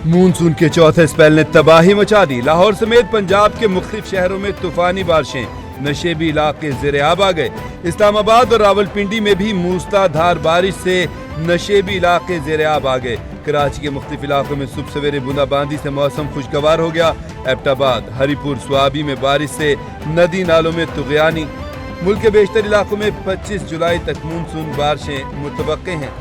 Monsoon کے چوتھے spell نے تباہی مچا دی۔ لاہور سمیت پنجاب کے مختلف شہروں میں طوفانی بارشیں، نشیبی علاقے زیر آب آ گئے۔ اسلام آباد اور راولپنڈی میں بھی موسلا دھار بارش سے نشیبی علاقے زیر آب آ گئے۔ کراچی کے مختلف علاقوں میں صبح سویرے بوندا باندی سے موسم خوشگوار ہو گیا۔ ایبٹ آباد، ہری پور، سوابی میں بارش سے ندی نالوں میں طغیانی۔ ملک کے بیشتر علاقوں میں 25 جولائی تک مونسون بارشیں متوقع ہیں۔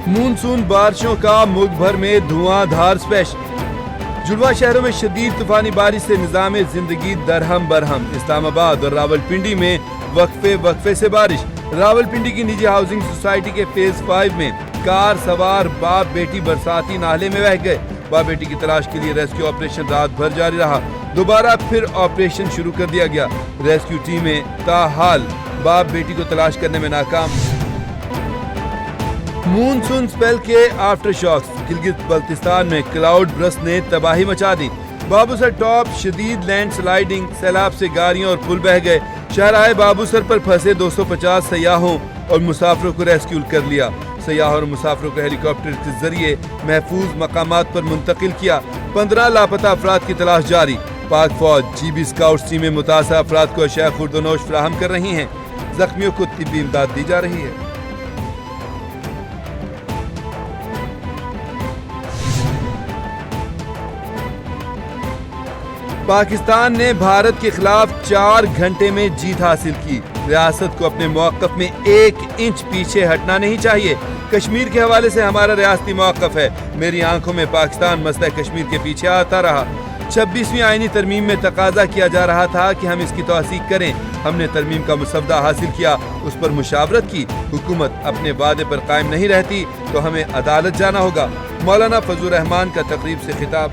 مونسون بارشوں کا ملک بھر میں دھواں دھار اسپیش۔ جڑواں شہروں میں شدید طوفانی بارش سے نظام زندگی درہم برہم۔ اسلام آباد اور راولپنڈی میں وقفے سے بارش۔ راولپنڈی کی نجی ہاؤسنگ سوسائٹی کے فیز 5 میں کار سوار باپ بیٹی برساتی نالے میں بہہ گئے۔ باپ بیٹی کی تلاش کے لیے ریسکیو آپریشن رات بھر جاری رہا۔ دوبارہ پھر آپریشن شروع کر دیا گیا۔ ریسکیو ٹیمیں تاحال باپ بیٹی کو تلاش کرنے میں ناکام۔ مونسون سپیل کے آفٹر شاکس۔ گلگت بلتستان میں کلاؤڈ برسٹ نے تباہی مچا دی۔ بابو سر ٹاپ شدید لینڈ سلائیڈنگ، سیلاب سے گاڑیاں اور پل بہہ گئے۔ شاہراہ بابو سر پر پھنسے 250 سیاحوں اور مسافروں کو ریسکیو کر لیا۔ سیاحوں اور مسافروں کو ہیلی کاپٹر کے ذریعے محفوظ مقامات پر منتقل کیا۔ 15 لاپتہ افراد کی تلاش جاری۔ پاک فوج، جی بی اسکاؤٹس ٹیمیں متاثرہ افراد کو اشیاء خورد و نوش فراہم کر رہی ہیں۔ زخمیوں کو طبی امداد دی جا رہی ہے۔ پاکستان نے بھارت کے خلاف 4 گھنٹے میں جیت حاصل کی۔ ریاست کو اپنے موقف میں 1 انچ پیچھے ہٹنا نہیں چاہیے۔ کشمیر کے حوالے سے ہمارا ریاستی موقف ہے۔ میری آنکھوں میں پاکستان مسئلہ کشمیر کے پیچھے آتا رہا۔ 26ویں آئینی ترمیم میں تقاضا کیا جا رہا تھا کہ ہم اس کی توثیق کریں۔ ہم نے ترمیم کا مسودہ حاصل کیا، اس پر مشاورت کی۔ حکومت اپنے وعدے پر قائم نہیں رہتی تو ہمیں عدالت جانا ہوگا۔ مولانا فضل الرحمان کا تقریب سے خطاب۔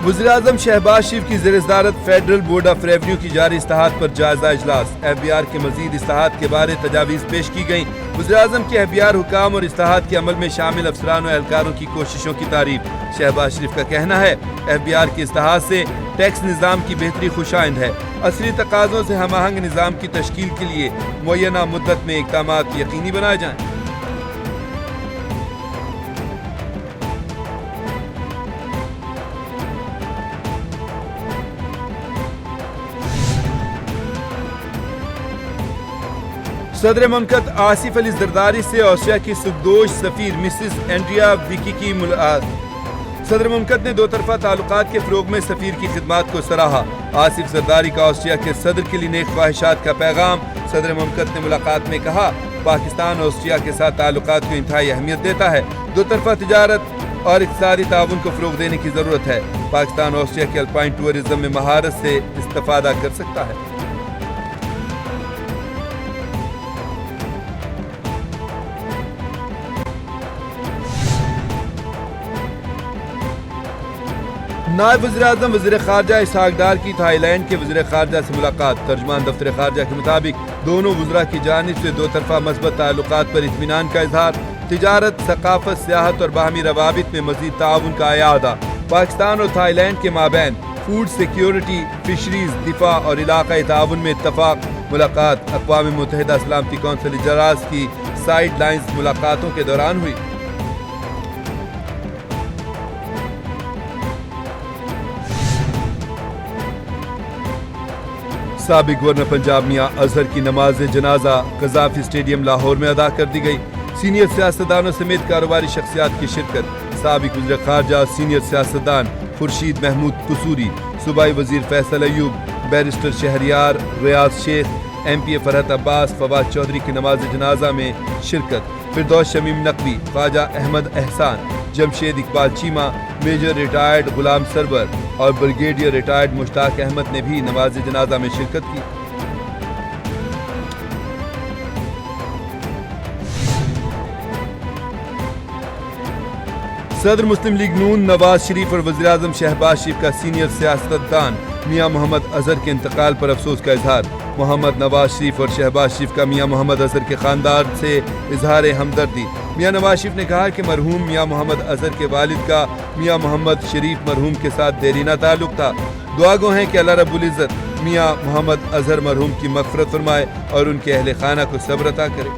وزیراعظم شہباز شریف کی زیر صدارت فیڈرل بورڈ آف ریونیو کی جاری اصلاحات پر جائزہ اجلاس۔ ایف بی آر کے مزید اصلاحات کے بارے تجاویز پیش کی گئیں۔ وزیراعظم کے ایف بی آر حکام اور اصلاحات کے عمل میں شامل افسران و اہلکاروں کی کوششوں کی تعریف۔ شہباز شریف کا کہنا ہے ایف بی آر کے اصلاحات سے ٹیکس نظام کی بہتری خوشائند ہے۔ عصری تقاضوں سے ہم آہنگ نظام کی تشکیل کے لیے معینہ مدت میں اقدامات یقینی بنائے جائیں۔ صدر مملکت آصف علی زرداری سے آسٹریا کی سبکدوش سفیر مسز اینڈریا ویکی کی ملاقات۔ صدر مملکت نے دو طرفہ تعلقات کے فروغ میں سفیر کی خدمات کو سراہا۔ آصف زرداری کا آسٹریا کے صدر کے لیے نیک خواہشات کا پیغام۔ صدر مملکت نے ملاقات میں کہا پاکستان آسٹریا کے ساتھ تعلقات کو انتہائی اہمیت دیتا ہے۔ دو طرفہ تجارت اور اقتصادی تعاون کو فروغ دینے کی ضرورت ہے۔ پاکستان آسٹریا کے الپائن ٹورزم میں مہارت سے استفادہ کر سکتا ہے۔ نائب وزیر اعظم وزیر خارجہ اسحاق ڈار کی تھائی لینڈ کے وزیر خارجہ سے ملاقات۔ ترجمان دفتر خارجہ کے مطابق دونوں وزراء کی جانب سے دو طرفہ مثبت تعلقات پر اطمینان کا اظہار، تجارت، ثقافت، سیاحت اور باہمی روابط میں مزید تعاون کا اعادہ۔ پاکستان اور تھائی لینڈ کے مابین فوڈ سیکیورٹی، فشریز، دفاع اور علاقائی تعاون میں اتفاق۔ ملاقات اقوام متحدہ سلامتی کونسل اجلاس کی سائیڈ لائنز ملاقاتوں کے دوران ہوئی۔ سابق گورنر پنجاب میاں اظہر کی نماز جنازہ قذافی اسٹیڈیم لاہور میں ادا کر دی گئی۔ سینئر سیاستدانوں سمیت کاروباری شخصیات کی شرکت۔ سابق وزیر خارجہ سینئر سیاستدان خورشید محمود قصوری، صوبائی وزیر فیصل ایوب، بیرسٹر شہریار ریاض شیخ، ایم پی فرحت عباس، فواد چودھری کی نماز جنازہ میں شرکت۔ فردوس شمیم نقوی، خواجہ احمد احسان، جمشید اقبال چیمہ، میجر ریٹائرڈ غلام سرور اور بریگیڈیئر ریٹائرڈ مشتاق احمد نے بھی نماز جنازہ میں شرکت کی۔ صدر مسلم لیگ نون نواز شریف اور وزیراعظم شہباز شریف کا سینئر سیاستدان میاں محمد اظہر کے انتقال پر افسوس کا اظہار۔ محمد نواز شریف اور شہباز شریف کا میاں محمد اظہر کے خاندان سے اظہار ہمدردی۔ میاں نواز شریف نے کہا کہ مرحوم میاں محمد اظہر کے والد کا میاں محمد شریف مرحوم کے ساتھ دیرینہ تعلق تھا۔ دعا گو ہیں کہ اللہ رب العزت میاں محمد اظہر مرحوم کی مغفرت فرمائے اور ان کے اہل خانہ کو صبر عطا کرے۔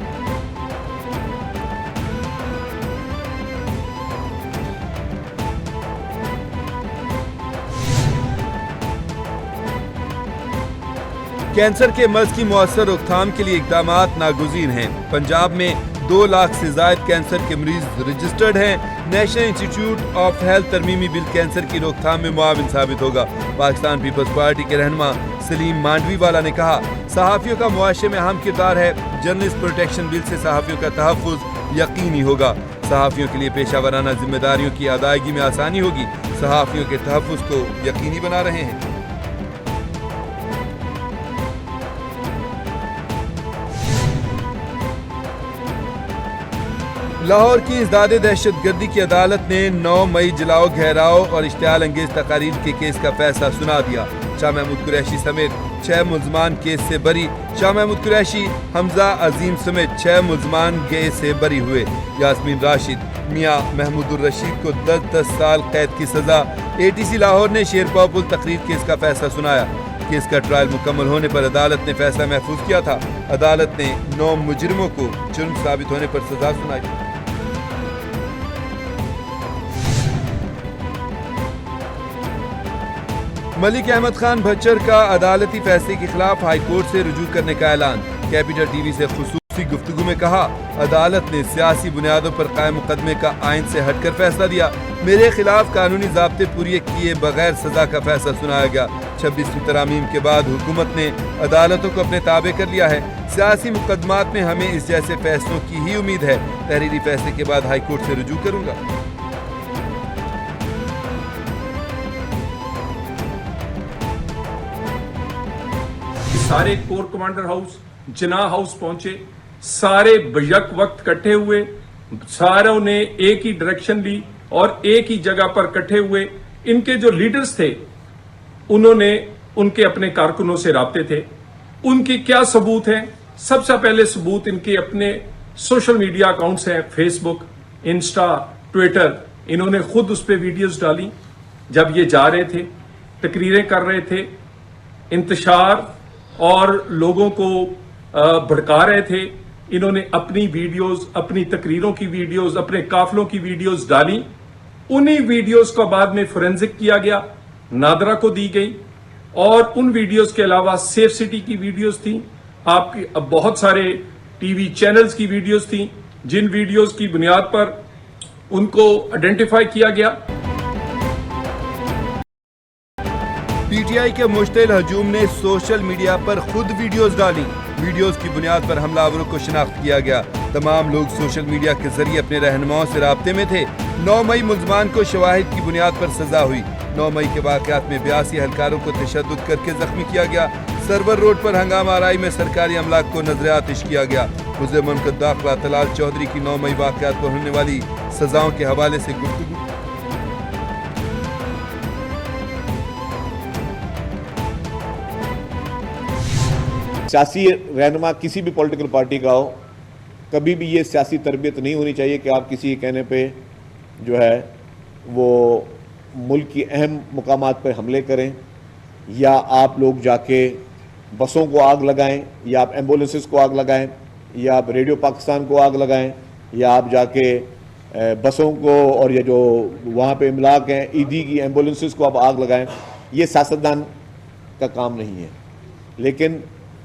کینسر کے مرض کی مؤثر روک تھام کے لیے اقدامات ناگزیر ہیں۔ پنجاب میں 2 لاکھ سے زائد کینسر کے مریض رجسٹرڈ ہیں۔ نیشنل انسٹیٹیوٹ آف ہیلتھ ترمیمی بل کینسر کی روک تھام میں معاون ثابت ہوگا۔ پاکستان پیپلز پارٹی کے رہنما سلیم مانڈوی والا نے کہا، صحافیوں کا معاشرے میں اہم کردار ہے۔ جرنلسٹ پروٹیکشن بل سے صحافیوں کا تحفظ یقینی ہوگا۔ صحافیوں کے لیے پیشہ ورانہ ذمہ داریوں کی ادائیگی میں آسانی ہوگی۔ صحافیوں کے تحفظ کو یقینی بنا رہے ہیں۔ لاہور کی ازداد دہشت گردی کی عدالت نے 9 مئی جلاؤ، گھیراؤ اور اشتعال انگیز تقاریر کے کیس کا فیصلہ سنا دیا۔ شاہ محمود قریشی سمیت 6 ملزمان کیس سے بری۔ شاہ محمود قریشی، حمزہ عظیم سمیت 6 ملزمان کیس سے بری ہوئے۔ یاسمین راشد، میاں محمود الرشید کو 10 سال قید کی سزا۔ ATC لاہور نے شیر پاپل تقریر کیس کا فیصلہ سنایا۔ کیس کا ٹرائل مکمل ہونے پر عدالت نے فیصلہ محفوظ کیا تھا۔ عدالت نے 9 مجرموں کو جرم ثابت ہونے پر سزا سنائی۔ ملک احمد خان بھچر کا عدالتی فیصلے کے خلاف ہائی کورٹ سے رجوع کرنے کا اعلان۔ کیپٹل ٹی وی سے خصوصی گفتگو میں کہا، عدالت نے سیاسی بنیادوں پر قائم مقدمے کا آئین سے ہٹ کر فیصلہ دیا۔ میرے خلاف قانونی ضابطے پورے کیے بغیر سزا کا فیصلہ سنایا گیا۔ 26 ترامیم کے بعد حکومت نے عدالتوں کو اپنے تابع کر لیا ہے۔ سیاسی مقدمات میں ہمیں اس جیسے فیصلوں کی ہی امید ہے۔ تحریری فیصلے کے بعد ہائی کورٹ سے رجوع کروں گا۔ سارے کور کمانڈر ہاؤس، جناح ہاؤس پہنچے، سارے بیک وقت کٹھے ہوئے، ساروں نے ایک ہی ڈائریکشن لی اور ایک ہی جگہ پر کٹھے ہوئے۔ ان کے جو لیڈرز تھے انہوں نے ان کے اپنے کارکنوں سے رابطے تھے۔ ان کی کیا ثبوت ہیں؟ سب سے پہلے ثبوت ان کے اپنے سوشل میڈیا اکاؤنٹس ہیں، فیس بک، انسٹا، ٹویٹر۔ انہوں نے خود اس پہ ویڈیوز ڈالی جب یہ جا رہے تھے، تقریریں کر رہے تھے، انتشار اور لوگوں کو بھڑکا رہے تھے۔ انہوں نے اپنی ویڈیوز، اپنی تقریروں کی ویڈیوز، اپنے قافلوں کی ویڈیوز ڈالی۔ انہی ویڈیوز کو بعد میں فورینزک کیا گیا، نادرا کو دی گئی، اور ان ویڈیوز کے علاوہ سیف سٹی کی ویڈیوز تھیں، آپ کی بہت سارے ٹی وی چینلز کی ویڈیوز تھیں، جن ویڈیوز کی بنیاد پر ان کو آئیڈینٹیفائی کیا گیا۔ پی ٹی آئی کے مشتعل ہجوم نے سوشل میڈیا پر خود ویڈیوز ڈالی۔ ویڈیوز کی بنیاد پر حملہ آوروں کو شناخت کیا گیا۔ تمام لوگ سوشل میڈیا کے ذریعے اپنے رہنماؤں سے رابطے میں تھے۔ 9 مئی ملزمان کو شواہد کی بنیاد پر سزا ہوئی۔ 9 مئی کے واقعات میں 82 اہلکاروں کو تشدد کر کے زخمی کیا گیا۔ سرور روڈ پر ہنگامہ آرائی میں سرکاری املاک کو نظر آتش کیا گیا۔ وزیر مملکت داخلہ طلال چودھری کی 9 مئی واقعات پر ہونے والی سزاؤں کے حوالے سے گفتگو۔ سیاسی رہنما کسی بھی پولیٹیکل پارٹی کا ہو، کبھی بھی یہ سیاسی تربیت نہیں ہونی چاہیے کہ آپ کسی کے کہنے پہ جو ہے وہ ملک کی اہم مقامات پر حملے کریں، یا آپ لوگ جا کے بسوں کو آگ لگائیں، یا آپ ایمبولینسز کو آگ لگائیں، یا آپ ریڈیو پاکستان کو آگ لگائیں، یا آپ جا کے بسوں کو اور یہ جو وہاں پہ املاک ہیں ایدی کی ایمبولینسز کو آپ آگ لگائیں۔ یہ سیاستدان کا کام نہیں ہے۔ لیکن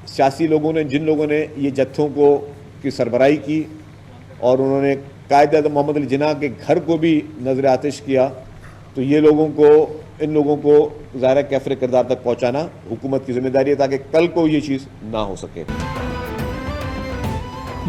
سیاسی لوگوں نے، جن لوگوں نے یہ جتھوں کو کی سربراہی کی اور انہوں نے قائد اعظم محمد علی جناح کے گھر کو بھی نظر آتش کیا، تو یہ لوگوں کو، ان لوگوں کو ظاہر کیفر کردار تک پہنچانا حکومت کی ذمہ داری ہے تاکہ کل کو یہ چیز نہ ہو سکے۔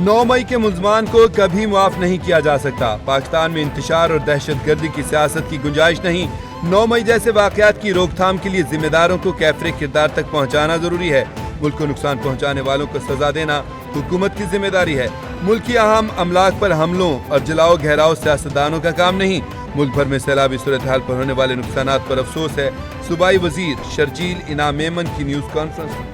9 مئی کے ملزمان کو کبھی معاف نہیں کیا جا سکتا۔ پاکستان میں انتشار اور دہشت گردی کی سیاست کی گنجائش نہیں۔ 9 مئی جیسے واقعات کی روک تھام کے لیے ذمہ داروں کو کیفر کردار تک پہنچانا ضروری ہے۔ ملک کو نقصان پہنچانے والوں کو سزا دینا حکومت کی ذمہ داری ہے۔ ملک کی اہم املاک پر حملوں اور جلاؤ گھیراؤ سیاستدانوں کا کام نہیں۔ ملک بھر میں سیلابی صورتحال پر ہونے والے نقصانات پر افسوس ہے۔ صوبائی وزیر شرجیل انعام میمن کی نیوز کانفرنس۔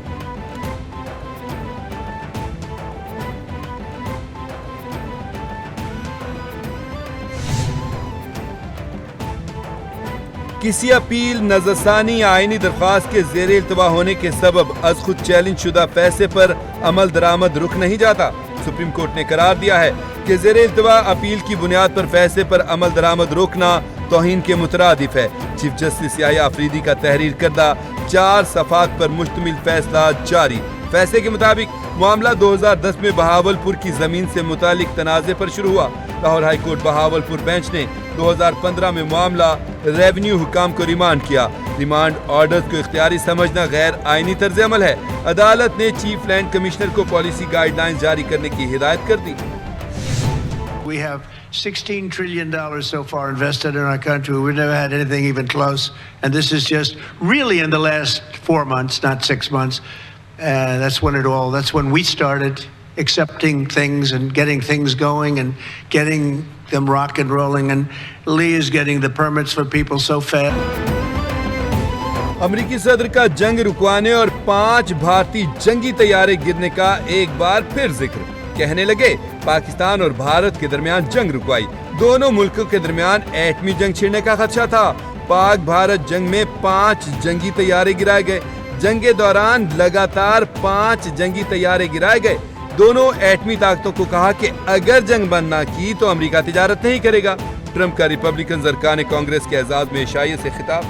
کسی اپیل نظرثانی یا آئینی درخواست کے زیر التوا ہونے کے سبب از خود چیلنج شدہ فیصلے پر عمل درآمد رک نہیں جاتا۔ سپریم کورٹ نے قرار دیا ہے کہ زیر التوا اپیل کی بنیاد پر فیصلے پر عمل درآمد روکنا توہین کے مترادف ہے۔ چیف جسٹس یحییٰ آفریدی کا تحریر کردہ 4 صفحات پر مشتمل فیصلہ جاری۔ فیصلے کے مطابق معاملہ 2010 میں بہاولپور کی زمین سے متعلق تنازع پر شروع ہوا۔ Lahore high court Bahawalpur bench نے 2015 میں معاملہ ریونیو حکام کو ریمانڈ کیا۔ ریمانڈ آرڈرز کو اختیاری سمجھنا غیر آئینی طرز عمل ہے۔ عدالت نے چیف لینڈ کمشنر کو پالیسی گائیڈ لائنز جاری کرنے کی ہدایت کر دی۔ We have $16 trillion so far invested in our country. We've never had anything even close. And this is just really in the last 4 months, not 6 months. That's when we started accepting things and getting things going and getting them rock and rolling. And Lee is getting the permits for people so fast. امریکی صدر کا جنگ رکوانے اور 5 بھارتی جنگی طیارے گرنے کا ایک بار پھر ذکر۔ کہنے لگے پاکستان اور بھارت کے درمیان جنگ رکوائی، دونوں ملکوں کے درمیان ایٹمی جنگ چھڑنے کا خدشہ تھا۔ پاک بھارت جنگ میں 5 جنگی طیارے گرائے گئے۔ جنگ کے دوران لگاتار 5 جنگی طیارے گرائے گئے۔ دونوں ایٹمی طاقتوں کو کہا کہ اگر جنگ بند نہ کی تو امریکہ تجارت نہیں کرے گا۔ ٹرمپ کا ریپبلکنز ارکان کانگریس کے اعزاز میں عشائیے سے خطاب۔